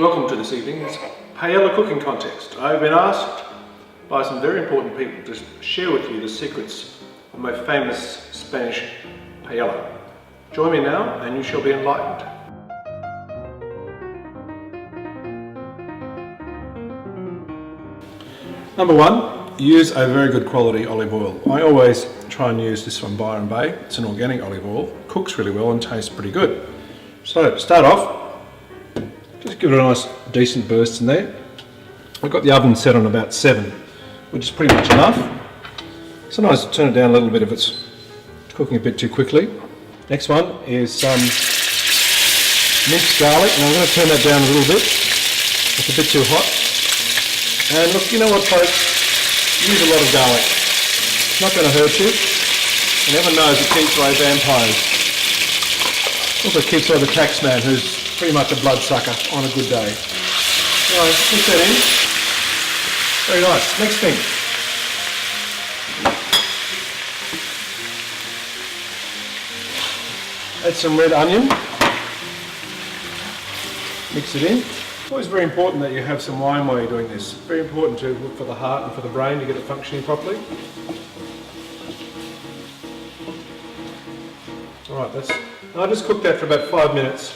Welcome to this evening's paella cooking contest. I've been asked by some very important people to share with you the secrets of my famous Spanish paella. Join me now and you shall be enlightened. Number one, use a very good quality olive oil. I always try and use this from Byron Bay. It's an organic olive oil, cooks really well and tastes pretty good. So to start off, just give it a nice decent burst in there. I've got the oven set on about 7, which is pretty much enough. Sometimes turn it down a little bit if it's cooking a bit too quickly. Next one is some minced garlic, and I'm going to turn that down a little bit. It's a bit too hot. And look, you know what folks, use a lot of garlic. It's not going to hurt you. And everyone knows it keeps away vampires. Also keeps away the tax man who's pretty much a bloodsucker on a good day. Anyway, mix that in. Very nice. Next thing. Add some red onion. Mix it in. It's always very important that you have some wine while you're doing this. Very important to look for the heart and for the brain to get it functioning properly. Alright, I'll just cook that for about 5 minutes.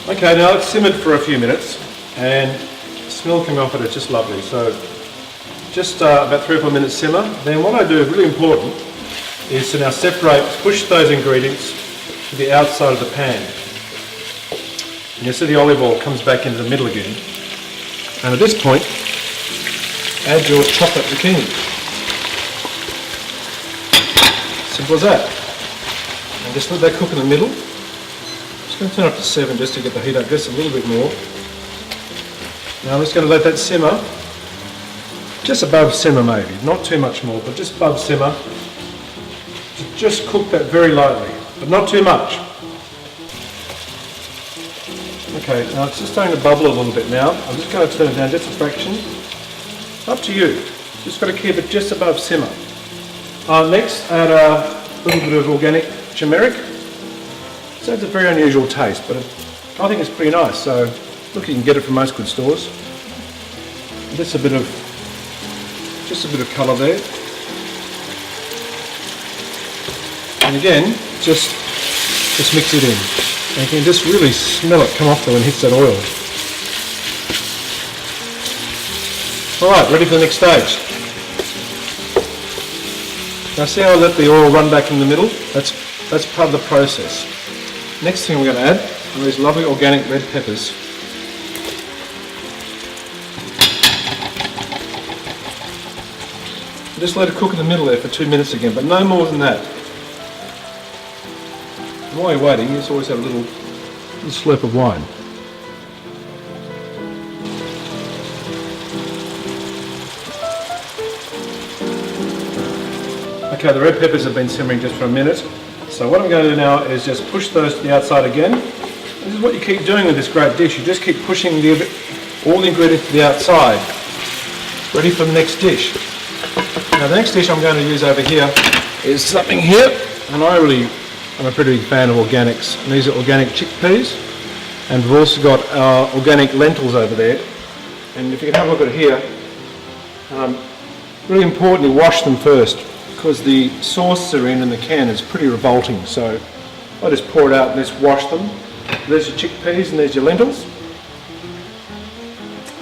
Okay, now it's simmered for a few minutes and the smell coming off it is just lovely. So just about 3 or 4 minutes simmer. Then what I do, really important, is to now push those ingredients to the outside of the pan. And you see the olive oil comes back into the middle again. And at this point, add your chocolate zucchini. Simple as that. And just let that cook in the middle. I'm just going to turn up to 7 just to get the heat up just a little bit more. Now I'm just going to let that simmer, just above simmer maybe, not too much more, but just above simmer. Just cook that very lightly, but not too much. Okay, now it's just starting to bubble a little bit now. I'm just going to turn it down just a fraction. Up to you. Just got to keep it just above simmer. Next, add a little bit of organic turmeric. So it's a very unusual taste, but I think it's pretty nice. So look, you can get it from most good stores. Just a bit of colour there. And again, just mix it in. And you can just really smell it come off there when it hits that oil. Alright, ready for the next stage. Now see how I let the oil run back in the middle? That's part of the process. Next thing we're going to add are these lovely organic red peppers. Just let it cook in the middle there for 2 minutes again, but no more than that. And while you're waiting, you just always have a little slurp of wine. Okay, the red peppers have been simmering just for a minute. So what I'm going to do now is just push those to the outside again. This is what you keep doing with this great dish. You just keep pushing all the ingredients to the outside. Ready for the next dish. Now the next dish I'm going to use over here is something here. And I'm a pretty big fan of organics. And these are organic chickpeas. And we've also got our organic lentils over there. And if you can have a look at it here, really important to wash them first, because the sauce they're in the can is pretty revolting. So I just pour it out and just wash them. There's your chickpeas and there's your lentils.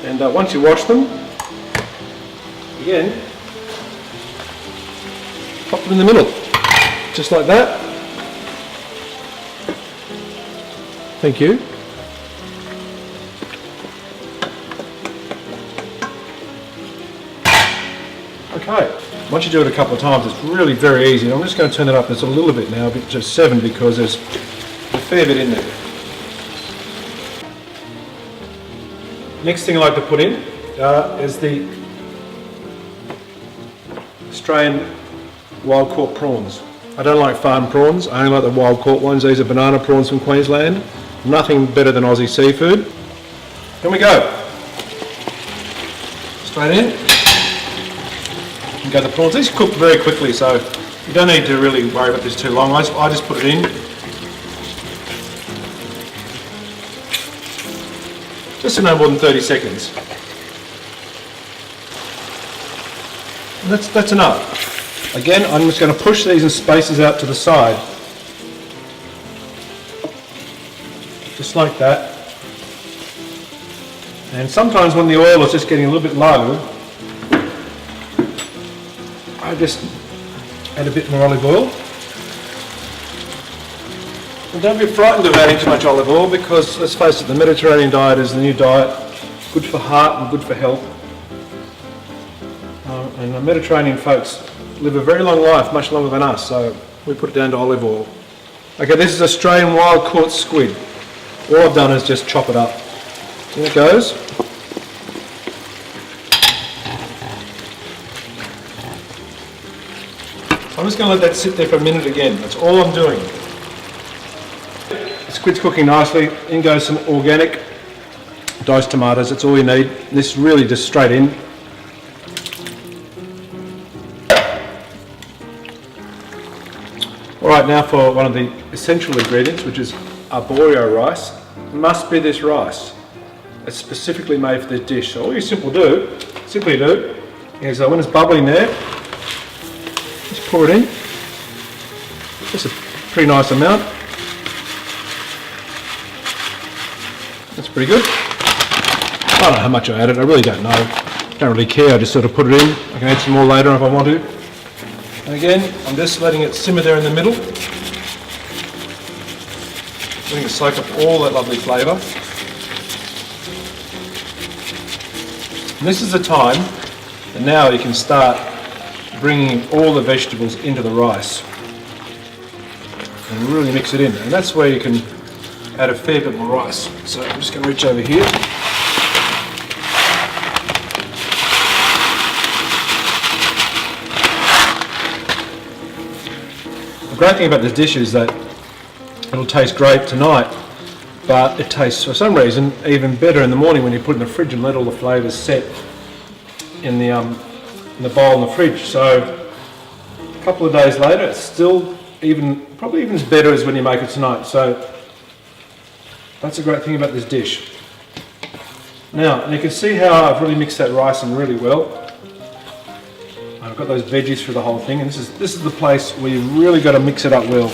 And once you wash them, again, pop them in the middle, just like that. Thank you. Okay. Once you do it a couple of times, it's really very easy. I'm just going to turn it up just a little bit now, to 7, because there's a fair bit in there. Next thing I like to put in is the Australian wild caught prawns. I don't like farm prawns, I only like the wild caught ones. These are banana prawns from Queensland. Nothing better than Aussie seafood. Here we go. Straight in. And go the prawns. These cook very quickly, so you don't need to really worry about this too long. I just put it in. just for no more than 30 seconds. And that's enough. Again, I'm just going to push these in spaces out to the side. Just like that. And sometimes when the oil is just getting a little bit low, I just add a bit more olive oil. And don't be frightened of adding too much olive oil, because let's face it, the Mediterranean diet is the new diet, good for heart and good for health. And the Mediterranean folks live a very long life, much longer than us, so we put it down to olive oil. Okay, this is Australian wild caught squid. All I've done is just chop it up. Here it goes. I'm just going to let that sit there for a minute again. That's all I'm doing. The squid's cooking nicely. In goes some organic diced tomatoes. That's all you need. This really just straight in. Alright, now for one of the essential ingredients, which is arborio rice. It must be this rice. It's specifically made for this dish. So all you simply do is when it's bubbling there, just pour it in. Just a pretty nice amount. That's pretty good. I don't know how much I added, I really don't know. Don't really care, I just sort of put it in. I can add some more later if I want to. And again, I'm just letting it simmer there in the middle. Letting it soak up all that lovely flavour. And this is the time that now you can start bringing all the vegetables into the rice and really mix it in. And that's where you can add a fair bit more rice. So I'm just going to reach over here. The great thing about this dish is that it'll taste great tonight, but it tastes for some reason even better in the morning when you put it in the fridge and let all the flavours set in the bowl in the fridge. So a couple of days later, it's still probably even as better as when you make it tonight. So that's a great thing about this dish. Now you can see how I've really mixed that rice in really well. I've got those veggies through the whole thing, and this is the place where you've really got to mix it up well.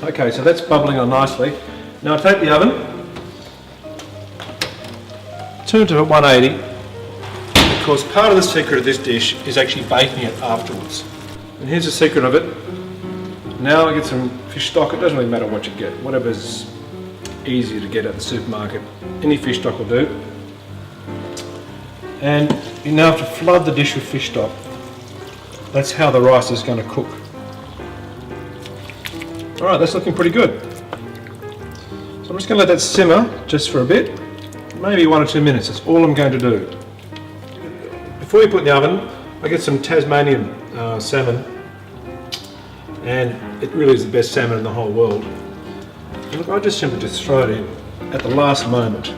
Okay, so that's bubbling on nicely. Now I take the oven, turn it to 180, because part of the secret of this dish is actually baking it afterwards. And here's the secret of it. Now I get some fish stock. It doesn't really matter what you get, whatever's easy to get at the supermarket. Any fish stock will do. And you now have to flood the dish with fish stock. That's how the rice is going to cook. Alright, that's looking pretty good. So I'm just going to let that simmer just for a bit, maybe 1 or 2 minutes. That's all I'm going to do. Before you put it in the oven, I get some Tasmanian salmon, and it really is the best salmon in the whole world. And look, I just simply just throw it in at the last moment.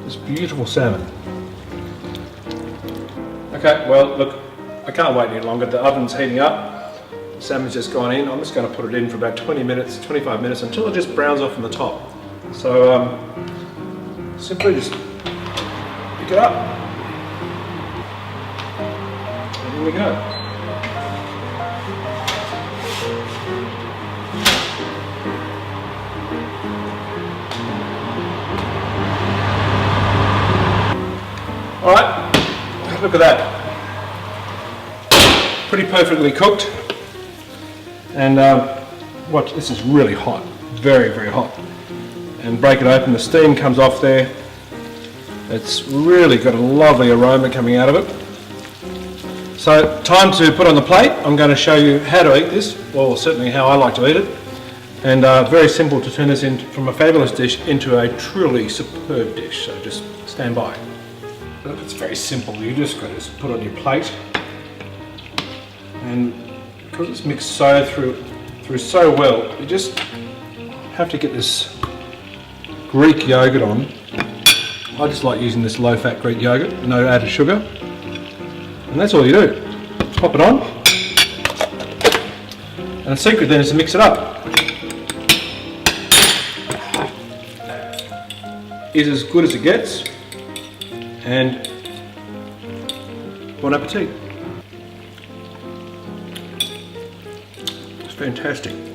This beautiful salmon. Okay, well look, I can't wait any longer. The oven's heating up. The salmon's just gone in. I'm just going to put it in for about 20 minutes, 25 minutes until it just browns off on the top. So simply just pick it up. And here we go. Alright, look at that. Pretty perfectly cooked. And watch, this is really hot, very, very hot. And break it open, the steam comes off there. It's really got a lovely aroma coming out of it. So, time to put on the plate. I'm going to show you how to eat this, or certainly how I like to eat it. And very simple to turn this from a fabulous dish into a truly superb dish, so just stand by. Look, it's very simple. You just got to put on your plate, and because it's mixed so through so well, you just have to get this Greek yogurt on. I just like using this low-fat Greek yogurt, no added sugar, and that's all you do. Pop it on, and the secret then is to mix it up. is as good as it gets, and bon appetit. It's fantastic.